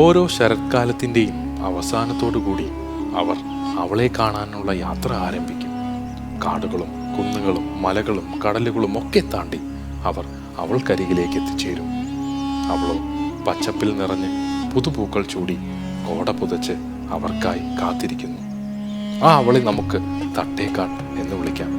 ഓരോ ശരത്കാലത്തിൻ്റെയും അവസാനത്തോടുകൂടി അവർ അവളെ കാണാനുള്ള യാത്ര ആരംഭിക്കും. കാടുകളും കുന്നുകളും മലകളും കടലുകളും ഒക്കെ താണ്ടി അവർ അവൾക്കരികിലേക്ക് എത്തിച്ചേരും. അവളോ പച്ചപ്പിൽ നിറഞ്ഞ് പുതുപൂക്കൾ ചൂടി കോട പുതച്ച് അവർക്കായി കാത്തിരിക്കുന്നു. ആ അവളെ നമുക്ക് തട്ടേക്കാട് എന്ന് വിളിക്കാം.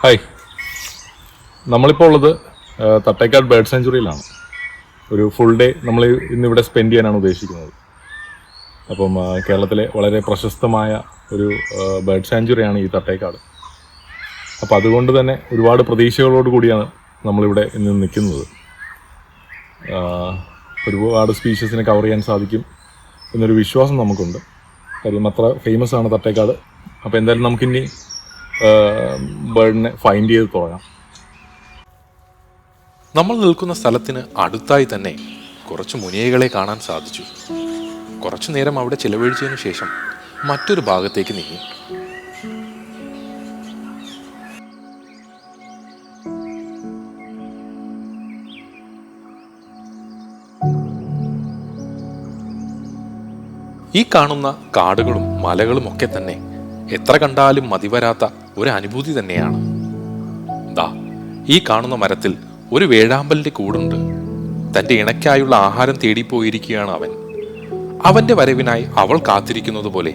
ഹായ്, നമ്മളിപ്പോൾ ഉള്ളത് തട്ടേക്കാട് ബേർഡ് സാഞ്ചുറിയിലാണ്. ഒരു ഫുൾ ഡേ നമ്മൾ ഇന്നിവിടെ സ്പെൻഡ് ചെയ്യാനാണ് ഉദ്ദേശിക്കുന്നത്. അപ്പം കേരളത്തിലെ വളരെ പ്രശസ്തമായ ഒരു ബേർഡ് സാഞ്ചുറിയാണ് ഈ തട്ടേക്കാട്. അപ്പം അതുകൊണ്ട് തന്നെ ഒരുപാട് പ്രതീക്ഷകളോട് കൂടിയാണ് നമ്മളിവിടെ ഇന്ന് നിൽക്കുന്നത്. ഒരുപാട് സ്പീഷീസിനെ കവർ ചെയ്യാൻ സാധിക്കും എന്നൊരു വിശ്വാസം നമുക്കുണ്ട്. കാര്യം അത്ര ഫേമസ് ആണ് തട്ടേക്കാട്. അപ്പോൾ എന്തായാലും നമുക്കിനി ബേർഡിനെ ഫൈൻഡ് ചെയ്ത് തുടങ്ങാം. നമ്മൾ നിൽക്കുന്ന സ്ഥലത്തിന് അടുത്തായി തന്നെ കുറച്ച് മുനിയകളെ കാണാൻ സാധിച്ചു. കുറച്ചു നേരം അവിടെ ചിലവഴിച്ചതിനു ശേഷം മറ്റൊരു ഭാഗത്തേക്ക് നീങ്ങി. ഈ കാണുന്ന കാടുകളും മലകളും ഒക്കെ തന്നെ എത്ര കണ്ടാലും മതിവരാത്ത ഒരു അനുഭൂതി തന്നെയാണ്. ദാ ഈ കാണുന്ന മരത്തിൽ ഒരു വേഴാമ്പലിന്റെ കൂടുണ്ട്. തന്റെ ഇണയ്ക്കായുള്ള ആഹാരം തേടിപ്പോയിരിക്കുകയാണ് അവൻ. അവന്റെ വരവിനായി അവൾ കാത്തിരിക്കുന്നത് പോലെ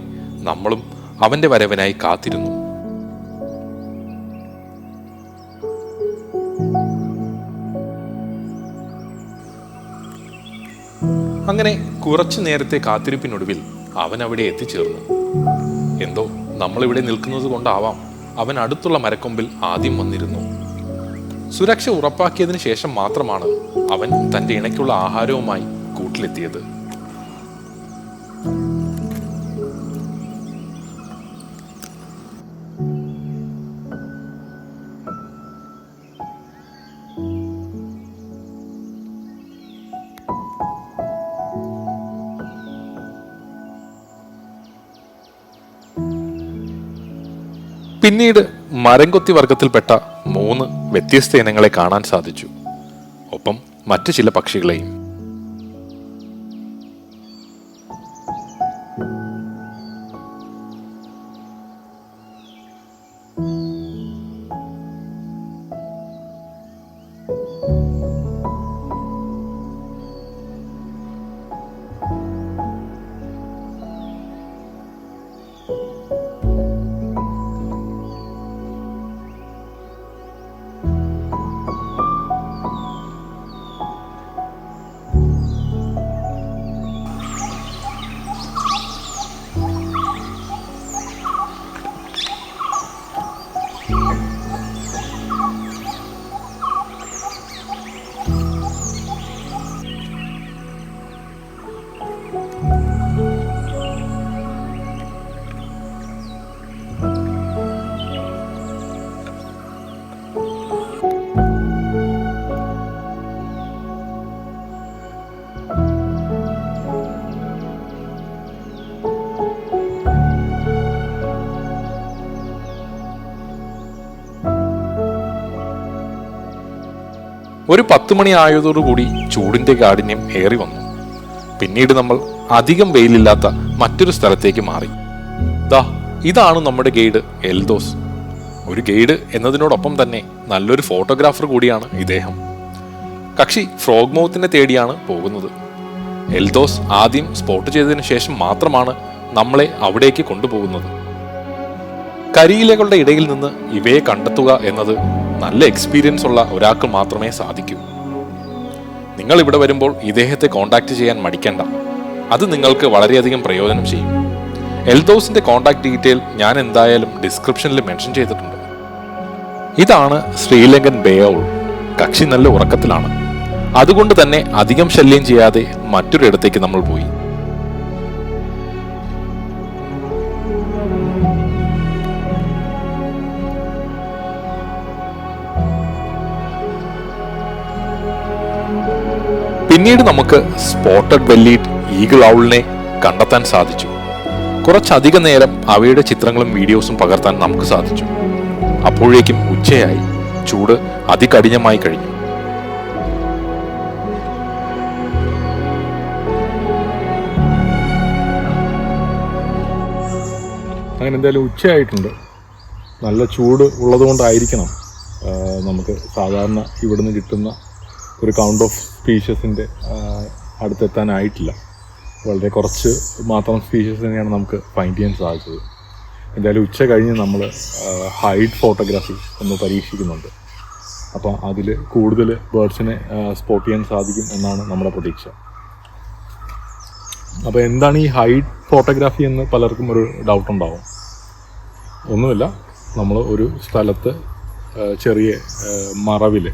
നമ്മളും അവന്റെ വരവിനായി കാത്തിരുന്നു. അങ്ങനെ കുറച്ചു നേരത്തെ കാത്തിരിപ്പിനൊടുവിൽ അവൻ അവിടെ എത്തിച്ചേർന്നു. എന്തോ നമ്മളിവിടെ നിൽക്കുന്നത് കൊണ്ടാവാം അവൻ അടുത്തുള്ള മരക്കൊമ്പിൽ ആദ്യം വന്നിരുന്നു. സുരക്ഷ ഉറപ്പാക്കിയതിനു ശേഷം മാത്രമാണ് അവൻ തന്റെ ഇണയ്ക്കുള്ള ആഹാരവുമായി കൂട്ടിലെത്തിയത്. പിന്നീട് മരംകൊത്തി വർഗത്തിൽപ്പെട്ട 3 വ്യത്യസ്ത ഇനങ്ങളെ കാണാൻ സാധിച്ചു. ഒപ്പം മറ്റു ചില പക്ഷികളെയും. ഒരു 10 മണി ആയതോടുകൂടി ചൂടിന്റെ കാഠിന്യം ഏറി വന്നു. പിന്നീട് നമ്മൾ അധികം വെയിലില്ലാത്ത മറ്റൊരു സ്ഥലത്തേക്ക് മാറി. ദാ ഇതാണ് നമ്മുടെ ഗൈഡ് എൽദോസ്. ഒരു ഗൈഡ് എന്നതിനോടൊപ്പം തന്നെ നല്ലൊരു ഫോട്ടോഗ്രാഫർ കൂടിയാണ് ഇദ്ദേഹം. കക്ഷി ഫ്രോഗ് മൗത്തിനെ തേടിയാണ് പോകുന്നത്. എൽദോസ് ആദ്യം സ്പോട്ട് ചെയ്തതിനു ശേഷം മാത്രമാണ് നമ്മളെ അവിടേക്ക് കൊണ്ടുപോകുന്നത്. കരിയിലകളുടെ ഇടയിൽ നിന്ന് ഇവയെ കണ്ടെത്തുക എന്നത് നല്ല എക്സ്പീരിയൻസ് ഉള്ള ഒരാൾക്ക് മാത്രമേ സാധിക്കൂ. നിങ്ങൾ ഇവിടെ വരുമ്പോൾ ഇദ്ദേഹത്തെ കോൺടാക്ട് ചെയ്യാൻ മടിക്കണ്ട. അത് നിങ്ങൾക്ക് വളരെയധികം പ്രയോജനം ചെയ്യും. എൽദോസിന്റെ കോൺടാക്ട് ഡീറ്റെയിൽ ഞാൻ എന്തായാലും ഡിസ്ക്രിപ്ഷനിൽ മെൻഷൻ ചെയ്തിട്ടുണ്ട്. ഇതാണ് ശ്രീലങ്കൻ ബേ ഔൾ. കക്ഷി നല്ല ഉറക്കത്തിലാണ്. അതുകൊണ്ട് തന്നെ അധികം ശല്യം ചെയ്യാതെ മറ്റൊരിടത്തേക്ക് നമ്മൾ പോയി. പിന്നീട് നമുക്ക് സ്പോട്ടഡ് ബെല്ലീഡ് ഈഗിൾ ഔളിനെ കണ്ടെത്താൻ സാധിച്ചു. കുറച്ചധികം നേരം അവയുടെ ചിത്രങ്ങളും വീഡിയോസും പകർത്താൻ നമുക്ക് സാധിച്ചു. അപ്പോഴേക്കും ഉച്ചയായി. ചൂട് അതികഠിനമായി കഴിഞ്ഞു. അങ്ങനെ എന്തായാലും ഉച്ചയായിട്ടുണ്ട്. നല്ല ചൂട് ഉള്ളതുകൊണ്ടായിരിക്കണം നമുക്ക് സാധാരണ ഇവിടുന്ന് കിട്ടുന്ന ഒരു കൗണ്ട് ഓഫ് സ്പീഷ്യസിൻ്റെ അടുത്തെത്താനായിട്ടില്ല. വളരെ കുറച്ച് മാത്രം സ്പീഷ്യസ് തന്നെയാണ് നമുക്ക് ഫൈൻഡ് ചെയ്യാൻ സാധിച്ചത്. എന്തായാലും ഉച്ച കഴിഞ്ഞ് നമ്മൾ ഹൈഡ് ഫോട്ടോഗ്രാഫി ഒന്ന് പരീക്ഷിക്കുന്നുണ്ട്. അപ്പോൾ അതിൽ കൂടുതൽ ബേർഡ്സിനെ സ്പോട്ട് ചെയ്യാൻ സാധിക്കും എന്നാണ് നമ്മുടെ പ്രതീക്ഷ. അപ്പോൾ എന്താണ് ഈ ഹൈഡ് ഫോട്ടോഗ്രാഫി എന്ന് പലർക്കും ഒരു ഡൗട്ട് ഉണ്ടാവും. ഒന്നുമില്ല, നമ്മൾ ഒരു സ്ഥലത്ത് ചെറിയ മറവിൽ,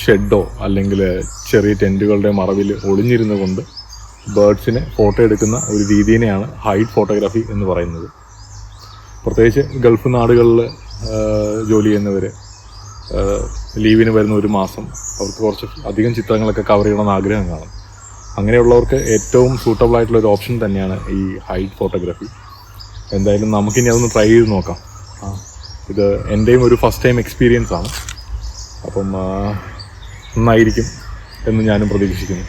ഷെഡോ അല്ലെങ്കിൽ ചെറിയ ടെൻറ്റുകളുടെ മറവിൽ ഒളിഞ്ഞിരുന്നു കൊണ്ട് ബേർഡ്സിനെ ഫോട്ടോ എടുക്കുന്ന ഒരു രീതിയെയാണ് ഹൈഡ് ഫോട്ടോഗ്രാഫി എന്ന് പറയുന്നത്. പ്രത്യേകിച്ച് ഗൾഫ് നാടുകളിൽ ജോലി ചെയ്യുന്നവർ ലീവിന് വരുന്ന ഒരു മാസം അവർക്ക് കുറച്ച് അധികം ചിത്രങ്ങളൊക്കെ കവർ ചെയ്യണമെന്ന് ആഗ്രഹം കാണും. അങ്ങനെയുള്ളവർക്ക് ഏറ്റവും സൂട്ടബിൾ ആയിട്ടുള്ള ഒരു ഓപ്ഷൻ തന്നെയാണ് ഈ ഹൈഡ് ഫോട്ടോഗ്രാഫി. എന്തായാലും നമുക്കിനി അതൊന്ന് ട്രൈ ചെയ്ത് നോക്കാം. ഇത് എൻ്റെയും ഒരു ഫസ്റ്റ് ടൈം എക്സ്പീരിയൻസ് ആണ്. അപ്പം നന്നായിരിക്കും എന്ന് ഞാനും പ്രതീക്ഷിക്കുന്നു.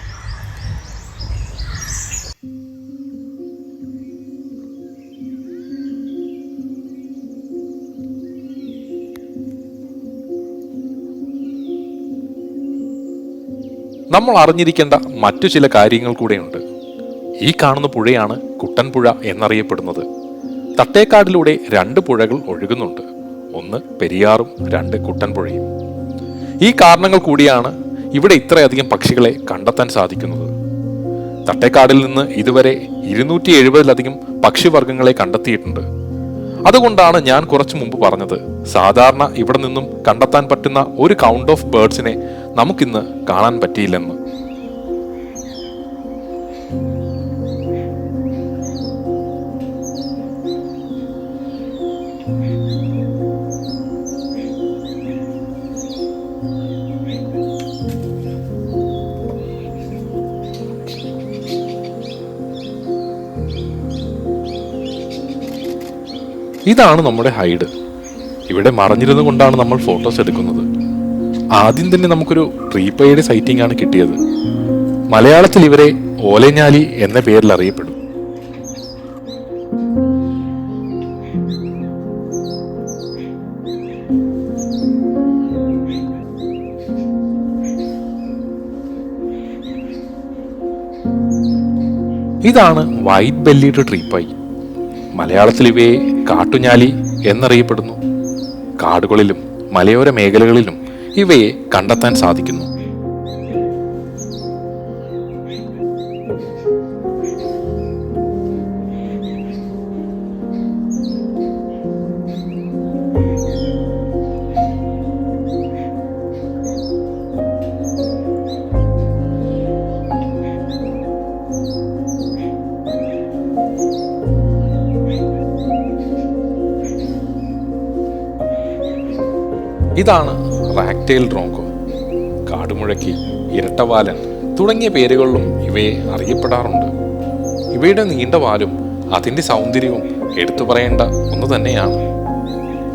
നമ്മൾ അറിഞ്ഞിരിക്കേണ്ട മറ്റു ചില കാര്യങ്ങൾ കൂടെയുണ്ട്. ഈ കാണുന്ന പുഴയാണ് കുട്ടൻപുഴ എന്നറിയപ്പെടുന്നത്. തട്ടേക്കാടിലൂടെ 2 പുഴകൾ ഒഴുകുന്നുണ്ട്. ഒന്ന് പെരിയാറും 2 കുട്ടൻപുഴയും. ഈ കാരണങ്ങൾ കൂടിയാണ് ഇവിടെ ഇത്രയധികം പക്ഷികളെ കണ്ടെത്താൻ സാധിക്കുന്നത്. തട്ടേക്കാടിൽ നിന്ന് ഇതുവരെ 270-ലധികം പക്ഷിവർഗങ്ങളെ കണ്ടെത്തിയിട്ടുണ്ട്. അതുകൊണ്ടാണ് ഞാൻ കുറച്ചു മുമ്പ് പറഞ്ഞത്, സാധാരണ ഇവിടെ നിന്നും കണ്ടെത്താൻ പറ്റുന്ന ഒരു കൗണ്ട് ഓഫ് ബേർഡ്സിനെ നമുക്കിന്ന് കാണാൻ പറ്റിയില്ലെന്ന്. ഇതാണ് നമ്മുടെ ഹൈഡ്. ഇവിടെ മറഞ്ഞിരുന്നു കൊണ്ടാണ് നമ്മൾ ഫോട്ടോസ് എടുക്കുന്നത്. ആദ്യം തന്നെ നമുക്കൊരു ട്രീപ്പയുടെ സൈറ്റിംഗ് ആണ് കിട്ടിയത്. മലയാളത്തിൽ ഇവരെ ഓലഞ്ഞാലി എന്ന പേരിൽ അറിയപ്പെടും. ഇതാണ് വൈറ്റ് ബെല്ലീഡ് ട്രീപ്പൈ. മലയാളത്തിൽ ഇവയെ കാട്ടുഞ്ഞാലി എന്നറിയപ്പെടുന്നു. കാടുകളിലും മലയോര മേഖലകളിലും ഇവയെ കണ്ടെത്താൻ സാധിക്കുന്നു. ഇതാണ് റാക്ടെയിൽ ഡ്രോങ്കോ. കാടുമുഴക്കി, ഇരട്ടവാലൻ തുടങ്ങിയ പേരുകളിലും ഇവയെ അറിയപ്പെടാറുണ്ട്. ഇവയുടെ നീണ്ട വാലും അതിൻ്റെ സൗന്ദര്യവും എടുത്തു പറയേണ്ട ഒന്ന് തന്നെയാണ്.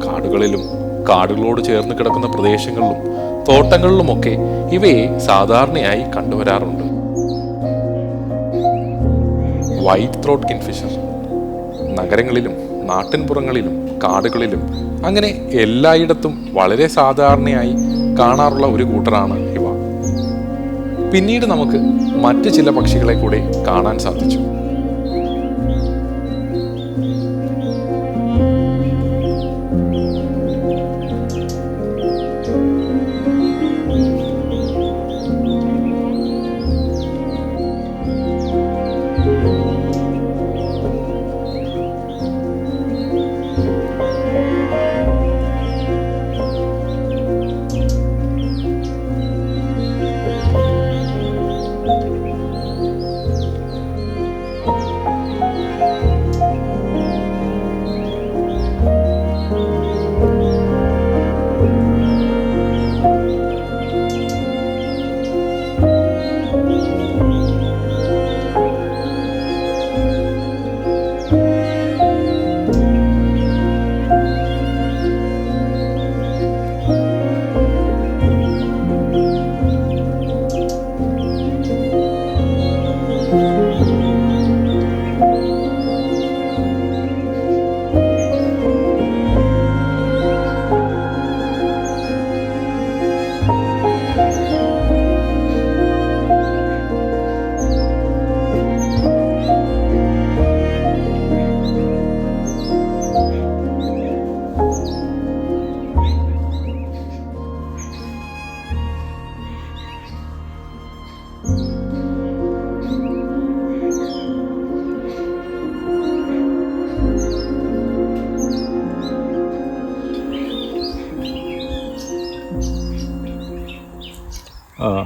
കാടുകളിലും കാടുകളോട് ചേർന്ന് കിടക്കുന്ന പ്രദേശങ്ങളിലും തോട്ടങ്ങളിലുമൊക്കെ ഇവയെ സാധാരണയായി കണ്ടുവരാറുണ്ട്. വൈറ്റ് ത്രോട്ട് കിൻഫിഷർ നഗരങ്ങളിലും നാട്ടിൻപുറങ്ങളിലും കാടുകളിലും അങ്ങനെ എല്ലായിടത്തും വളരെ സാധാരണയായി കാണാറുള്ള ഒരു കൂട്ടരാണ് ഇവ. പിന്നീട് നമുക്ക് മറ്റ് ചില പക്ഷികളെ കൂടെ കാണാൻ സാധിച്ചു.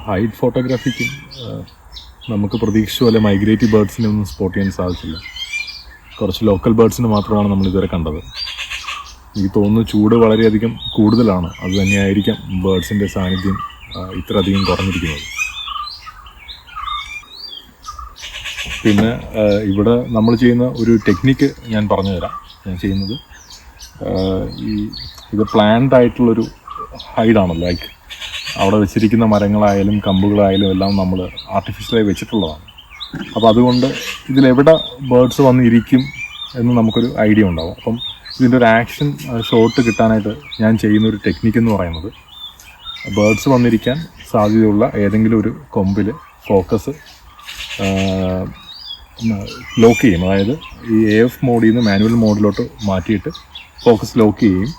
ഹൈറ്റ് ഫോട്ടോഗ്രാഫിക്കും നമുക്ക് പ്രതീക്ഷിച്ച പോലെ മൈഗ്രേറ്റീവ് ബേർഡ്സിനെ ഒന്നും സ്പോട്ട് ചെയ്യാൻ സാധിച്ചില്ല. കുറച്ച് ലോക്കൽ ബേർഡ്സിന് മാത്രമാണ് നമ്മൾ ഇതുവരെ കണ്ടത്. എനിക്ക് തോന്നുന്നു ചൂട് വളരെയധികം കൂടുതലാണ്, അത് തന്നെയായിരിക്കാം ബേർഡ്സിൻ്റെ സാന്നിധ്യം ഇത്രയധികം കുറഞ്ഞിരിക്കുന്നത്. പിന്നെ ഇവിടെ നമ്മൾ ചെയ്യുന്ന ഒരു ടെക്നിക്ക് ഞാൻ പറഞ്ഞു തരാം. ഞാൻ ചെയ്യുന്നത് ഇത് പ്ലാൻഡ് ആയിട്ടുള്ളൊരു ഹൈഡാണ്. ലൈക്ക് അവിടെ വെച്ചിരിക്കുന്ന മരങ്ങളായാലും കമ്പുകളായാലും എല്ലാം നമ്മൾ ആർട്ടിഫിഷ്യലായി വെച്ചിട്ടുള്ളതാണ്. അപ്പോൾ അതുകൊണ്ട് ഇതിലെവിടെ ബേർഡ്സ് വന്നിരിക്കും എന്ന് നമുക്കൊരു ഐഡിയ ഉണ്ടാവും. അപ്പം ഇതിൻ്റെ ഒരു ആക്ഷൻ ഷോട്ട് കിട്ടാനായിട്ട് ഞാൻ ചെയ്യുന്നൊരു ടെക്നിക്ക് എന്ന് പറയുന്നത്, ബേർഡ്സ് വന്നിരിക്കാൻ സാധ്യതയുള്ള ഏതെങ്കിലും ഒരു കൊമ്പിൽ ഫോക്കസ് ലോക്ക് ചെയ്യും. അതായത് ഈ AF മോഡിൽ നിന്ന് മാനുവൽ മോഡിലോട്ട് മാറ്റിയിട്ട് ഫോക്കസ് ലോക്ക് ചെയ്യുകയും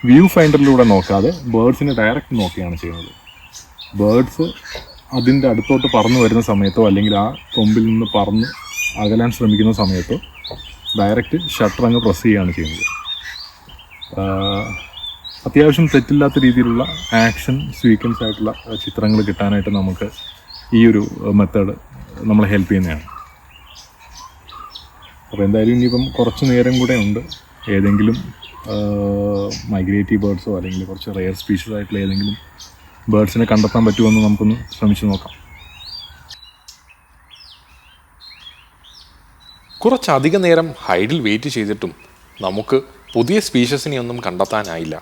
വ്യൂ ഫൈൻഡറിലൂടെ നോക്കാതെ ബേർഡ്സിനെ ഡയറക്റ്റ് നോക്കുകയാണ് ചെയ്യുന്നത്. ബേർഡ്സ് അതിൻ്റെ അടുത്തോട്ട് പറന്നു വരുന്ന സമയത്തോ അല്ലെങ്കിൽ ആ കൊമ്പിൽ നിന്ന് പറന്ന് അകലാൻ ശ്രമിക്കുന്ന സമയത്തോ ഡയറക്റ്റ് ഷട്ടർ അങ്ങ് പ്രസ് ചെയ്യുകയാണ് ചെയ്യുന്നത്. അത്യാവശ്യം തെറ്റില്ലാത്ത രീതിയിലുള്ള ആക്ഷൻ സീക്വൻസ് ആയിട്ടുള്ള ചിത്രങ്ങൾ കിട്ടാനായിട്ട് നമുക്ക് ഈ ഒരു മെത്തേഡ് നമ്മളെ ഹെൽപ്പ് ചെയ്യുന്നതാണ്. അപ്പോൾ എന്തായാലും ഇനിയിപ്പം കുറച്ച് നേരം കൂടെ ഉണ്ട്. ഏതെങ്കിലും മൈഗ്രേറ്റീവ് ബേർഡ്സോ അല്ലെങ്കിൽ കുറച്ച് റെയർ സ്പീഷീസ് ആയിട്ടുള്ള ഏതെങ്കിലും ബേർഡ്സിനെ കണ്ടെത്താൻ പറ്റുമെന്ന് നമുക്കൊന്ന് ശ്രമിച്ചു നോക്കാം. കുറച്ചധിക നേരം ഹൈഡിൽ വെയിറ്റ് ചെയ്തിട്ടും നമുക്ക് പുതിയ സ്പീഷീസിനെ ഒന്നും കണ്ടെത്താനായില്ല.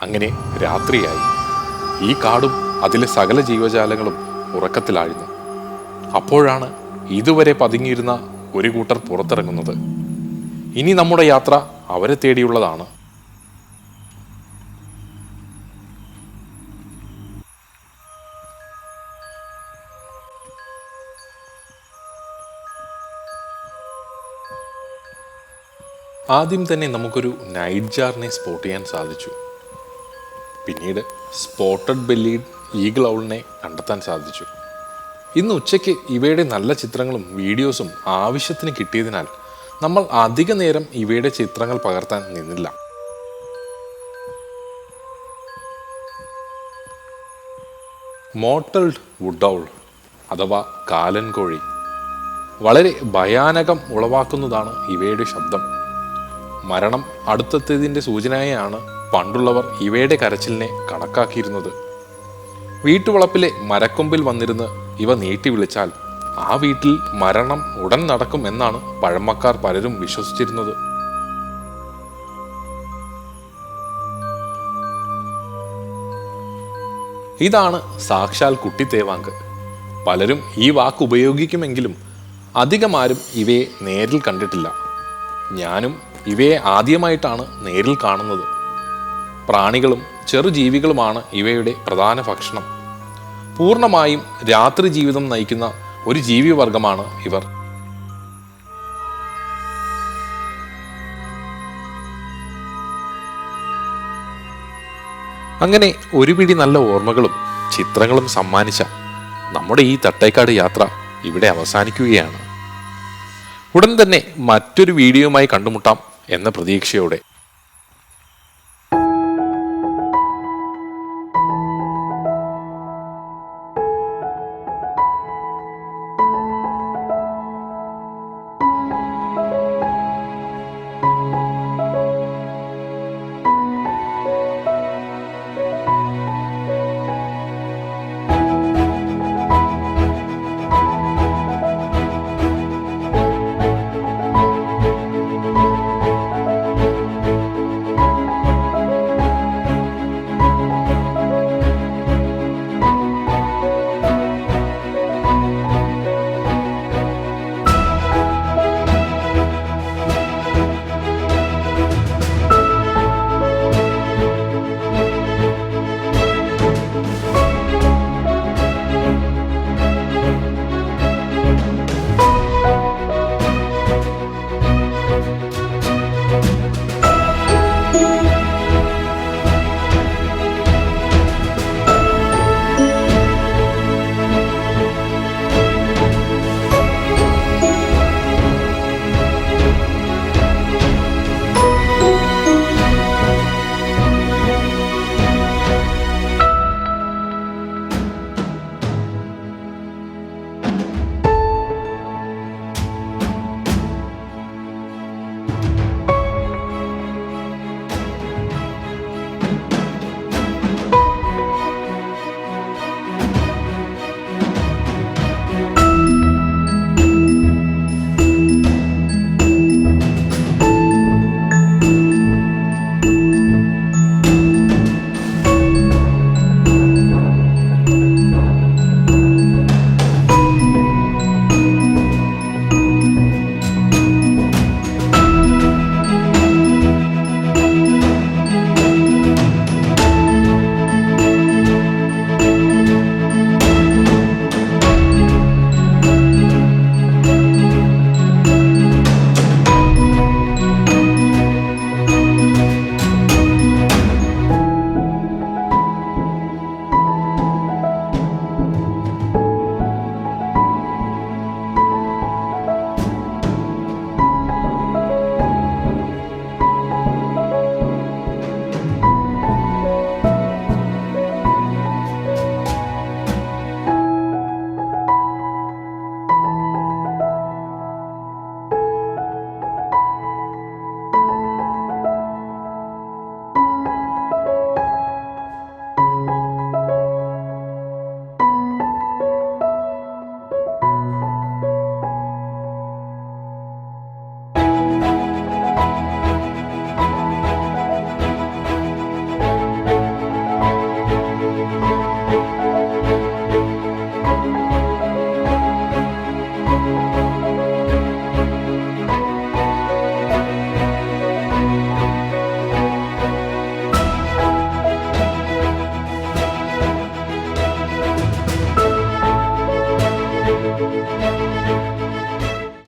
അങ്ങനെ രാത്രിയായി. ഈ കാടും അതിലെ സകല ജീവജാലങ്ങളും ഉറക്കത്തിലായിരുന്നു. അപ്പോഴാണ് ഇതുവരെ പതുങ്ങിയിരുന്ന ഒരു കൂട്ടർ പുറത്തിറങ്ങുന്നത്. ഇനി നമ്മുടെ യാത്ര അവരെ തേടിയുള്ളതാണ്. ആദ്യം തന്നെ നമുക്കൊരു നൈറ്റ് ജാറിനെ സ്പോട്ട് ചെയ്യാൻ സാധിച്ചു. പിന്നീട് സ്പോട്ടഡ് ബെല്ലീഡ് ഈഗിൾ ഔളിനെ കണ്ടെത്താൻ സാധിച്ചു. ഇന്ന് ഉച്ചയ്ക്ക് ഇവയുടെ നല്ല ചിത്രങ്ങളും വീഡിയോസും ആവശ്യത്തിന് കിട്ടിയതിനാൽ നമ്മൾ അധിക നേരം ഇവയുടെ ചിത്രങ്ങൾ പകർത്താൻ നിന്നില്ല. മോട്ടൽഡ് വുഡ് ഔൾ അഥവാ കാലൻ കോഴി വളരെ ഭയാനകം ഉളവാക്കുന്നതാണ് ഇവയുടെ ശബ്ദം. മരണം അടുത്തെത്തിയതിൻ്റെ സൂചനയായാണ് പണ്ടുള്ളവർ ഇവയുടെ കരച്ചിലിനെ കണക്കാക്കിയിരുന്നത്. വീട്ടുവളപ്പിലെ മരക്കൊമ്പിൽ വന്നിരുന്ന് ഇവ നീട്ടി വിളിച്ചാൽ ആ വീട്ടിൽ മരണം ഉടൻ നടക്കും എന്നാണ് പഴമക്കാർ പലരും വിശ്വസിച്ചിരുന്നത്. ഇതാണ് സാക്ഷാൽ കുട്ടിത്തേവാങ്ക്. പലരും ഈ വാക്ക് ഉപയോഗിക്കുമെങ്കിലും അധികമാരും ഇവയെ നേരിൽ കണ്ടിട്ടില്ല. ഞാനും ഇവയെ ആദ്യമായിട്ടാണ് നേരിൽ കാണുന്നത്. പ്രാണികളും ചെറുജീവികളുമാണ് ഇവയുടെ പ്രധാന ഭക്ഷണം. പൂർണ്ണമായും രാത്രി ജീവിതം നയിക്കുന്ന ഒരു ജീവിവർഗമാണ് ഇവർ. അങ്ങനെ ഒരു പിടി നല്ല ഓർമ്മകളും ചിത്രങ്ങളും സമ്മാനിച്ച നമ്മുടെ ഈ തട്ടേക്കാട് യാത്ര ഇവിടെ അവസാനിക്കുകയാണ്. ഉടൻ തന്നെ മറ്റൊരു വീഡിയോയുമായി കണ്ടുമുട്ടാം എന്ന പ്രതീക്ഷയോടെ